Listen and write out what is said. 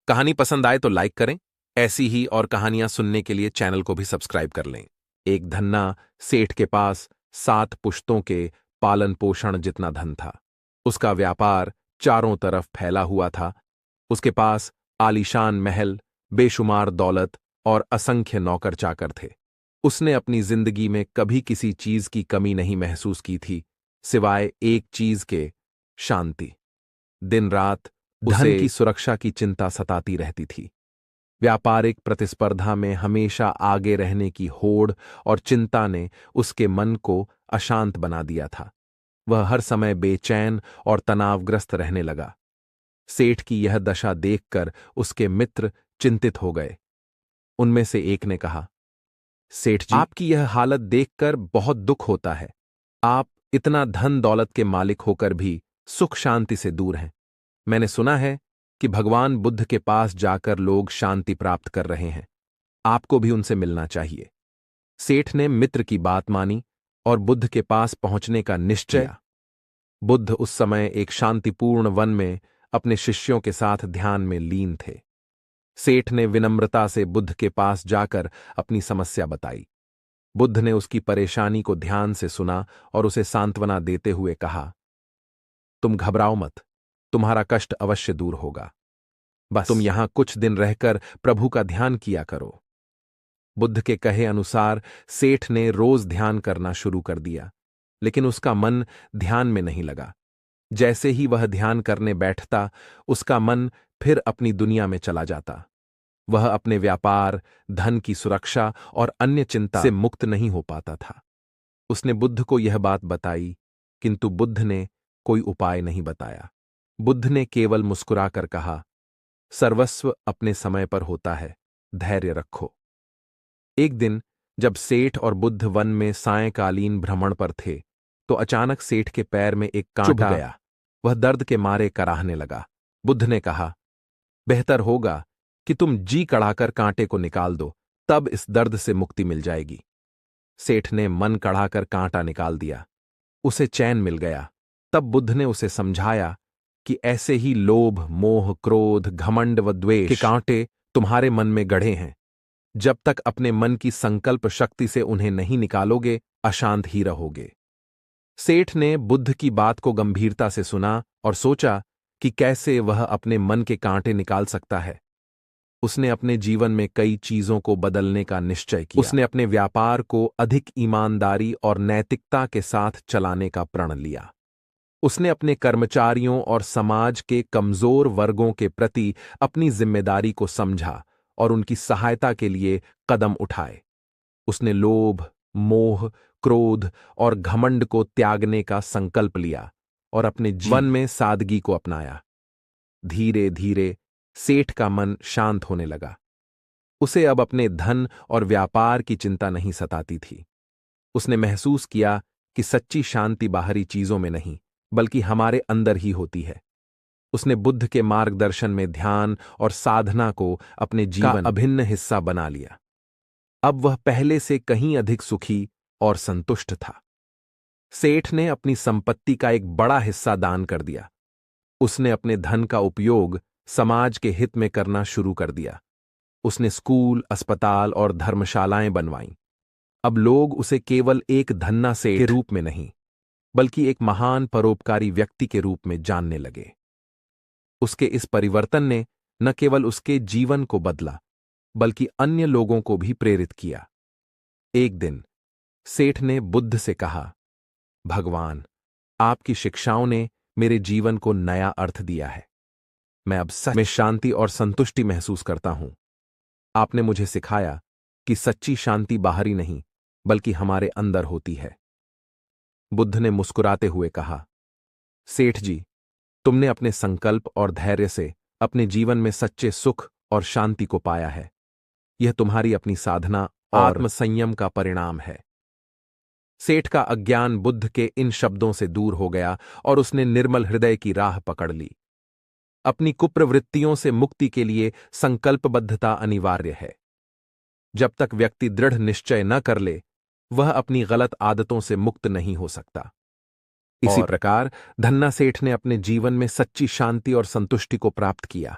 कहानी पसंद आए तो लाइक करें। ऐसी ही और कहानियां सुनने के लिए चैनल को भी सब्सक्राइब कर लें। एक धन्ना सेठ के पास 7 पुश्तों के पालन पोषण जितना धन था। उसका व्यापार चारों तरफ फैला हुआ था। उसके पास आलीशान महल, बेशुमार दौलत और असंख्य नौकर चाकर थे। उसने अपनी जिंदगी में कभी किसी चीज की कमी नहीं महसूस की थी, सिवाय एक चीज के, शांति। दिन रात धन की सुरक्षा की चिंता सताती रहती थी। व्यापारिक प्रतिस्पर्धा में हमेशा आगे रहने की होड़ और चिंता ने उसके मन को अशांत बना दिया था। वह हर समय बेचैन और तनावग्रस्त रहने लगा। सेठ की यह दशा देखकर उसके मित्र चिंतित हो गए। उनमें से एक ने कहा, सेठ जी, आपकी यह हालत देखकर बहुत दुख होता है। आप इतना धन दौलत के मालिक होकर भी सुख शांति से दूर हैं। मैंने सुना है कि भगवान बुद्ध के पास जाकर लोग शांति प्राप्त कर रहे हैं। आपको भी उनसे मिलना चाहिए। सेठ ने मित्र की बात मानी और बुद्ध के पास पहुंचने का निश्चय किया। बुद्ध उस समय एक शांतिपूर्ण वन में अपने शिष्यों के साथ ध्यान में लीन थे। सेठ ने विनम्रता से बुद्ध के पास जाकर अपनी समस्या बताई। बुद्ध ने उसकी परेशानी को ध्यान से सुना और उसे सांत्वना देते हुए कहा, तुम घबराओ मत, तुम्हारा कष्ट अवश्य दूर होगा। बस तुम यहां कुछ दिन रहकर प्रभु का ध्यान किया करो। बुद्ध के कहे अनुसार सेठ ने रोज ध्यान करना शुरू कर दिया, लेकिन उसका मन ध्यान में नहीं लगा। जैसे ही वह ध्यान करने बैठता, उसका मन फिर अपनी दुनिया में चला जाता। वह अपने व्यापार, धन की सुरक्षा और अन्य चिंता से मुक्त नहीं हो पाता था। उसने बुद्ध को यह बात बताई, किंतु बुद्ध ने कोई उपाय नहीं बताया। बुद्ध ने केवल मुस्कुराकर कहा, सर्वस्व अपने समय पर होता है, धैर्य रखो। एक दिन जब सेठ और बुद्ध वन में सायंकालीन भ्रमण पर थे, तो अचानक सेठ के पैर में एक कांटा चुभ गया। वह दर्द के मारे कराहने लगा। बुद्ध ने कहा, बेहतर होगा कि तुम जी कढ़ाकर कांटे को निकाल दो, तब इस दर्द से मुक्ति मिल जाएगी। सेठ ने मन कढ़ाकर कांटा निकाल दिया। उसे चैन मिल गया। तब बुद्ध ने उसे समझाया कि ऐसे ही लोभ, मोह, क्रोध, घमंड व द्वेष के कांटे तुम्हारे मन में गढ़े हैं। जब तक अपने मन की संकल्प शक्ति से उन्हें नहीं निकालोगे, अशांत ही रहोगे। सेठ ने बुद्ध की बात को गंभीरता से सुना और सोचा कि कैसे वह अपने मन के कांटे निकाल सकता है। उसने अपने जीवन में कई चीजों को बदलने का निश्चय किया। उसने अपने व्यापार को अधिक ईमानदारी और नैतिकता के साथ चलाने का प्रण लिया। उसने अपने कर्मचारियों और समाज के कमजोर वर्गों के प्रति अपनी जिम्मेदारी को समझा और उनकी सहायता के लिए कदम उठाए। उसने लोभ, मोह, क्रोध और घमंड को त्यागने का संकल्प लिया और अपने जीवन में सादगी को अपनाया। धीरे धीरे सेठ का मन शांत होने लगा। उसे अब अपने धन और व्यापार की चिंता नहीं सताती थी। उसने महसूस किया कि सच्ची शांति बाहरी चीजों में नहीं, बल्कि हमारे अंदर ही होती है। उसने बुद्ध के मार्गदर्शन में ध्यान और साधना को अपने जीवन का अभिन्न हिस्सा बना लिया। अब वह पहले से कहीं अधिक सुखी और संतुष्ट था। सेठ ने अपनी संपत्ति का एक बड़ा हिस्सा दान कर दिया। उसने अपने धन का उपयोग समाज के हित में करना शुरू कर दिया। उसने स्कूल, अस्पताल और धर्मशालाएं बनवाईं। अब लोग उसे केवल एक धन्ना सेठ के रूप में नहीं, बल्कि एक महान परोपकारी व्यक्ति के रूप में जानने लगे। उसके इस परिवर्तन ने न केवल उसके जीवन को बदला, बल्कि अन्य लोगों को भी प्रेरित किया। एक दिन सेठ ने बुद्ध से कहा, भगवान, आपकी शिक्षाओं ने मेरे जीवन को नया अर्थ दिया है। मैं अब सच में शांति और संतुष्टि महसूस करता हूं। आपने मुझे सिखाया कि सच्ची शांति बाहरी नहीं, बल्कि हमारे अंदर होती है। बुद्ध ने मुस्कुराते हुए कहा, सेठ जी, तुमने अपने संकल्प और धैर्य से अपने जीवन में सच्चे सुख और शांति को पाया है। यह तुम्हारी अपनी साधना और आत्मसंयम का परिणाम है। सेठ का अज्ञान बुद्ध के इन शब्दों से दूर हो गया और उसने निर्मल हृदय की राह पकड़ ली। अपनी कुप्रवृत्तियों से मुक्ति के लिए संकल्पबद्धता अनिवार्य है। जब तक व्यक्ति दृढ़ निश्चय न कर ले, वह अपनी गलत आदतों से मुक्त नहीं हो सकता। इसी प्रकार धन्ना सेठ ने अपने जीवन में सच्ची शांति और संतुष्टि को प्राप्त किया।